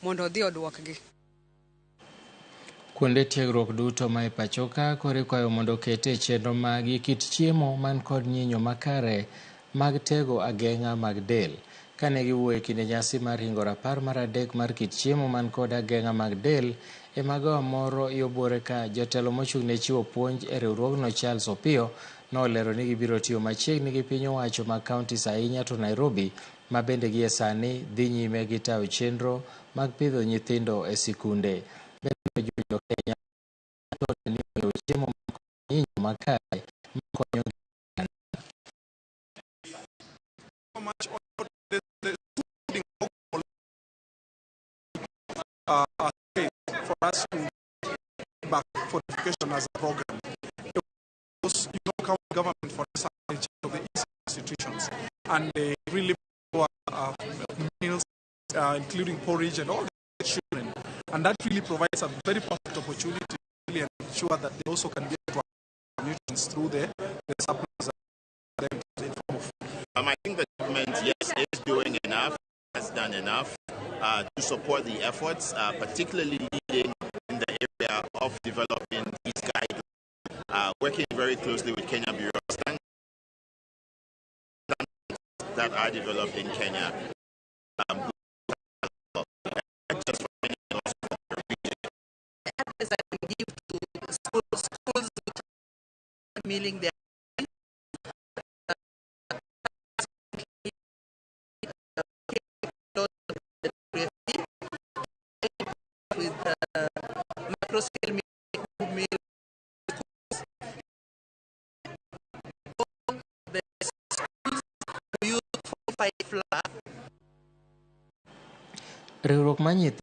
mondo odhi oduokgi. Kuonde tiegruok duto ma pachoka kore kwayo mondo kete chenro mag kit chiemo man kod nyinyo makare mag tego agenga mag del. Kane giwuoye kinde nyasi mar hingo rapar mar adek mar kit chiemo man kod agenga mag del e magawa moro yobuore ka jotelo mochung' ne chiwo puonj e riwruogno Charles Opio nolero ni gibiro tiyo machiegni gi piny owacho mag kauntis ahinya to Nairobi ma bende gie sani dhi nyime gi tayo chenro mag pidho nyithindo e sikunde. Bende Kenya ni chiemo nyinyo makare makonyo for us to back fortification as a program. Because, county government for us are in charge of the institutions, and they really meals, including porridge and all the children, and that really provides a very perfect opportunity to really ensure that they also can get nutrients through the supplements. I think the government, yes, is doing enough, has done enough to support the efforts, particularly leading in the area of developing these guidelines, working very closely with Kenya Bureau of Standards that are developed in Kenya. Schools milling their with macro scale meal, the schools use 4-5 flour. riwruok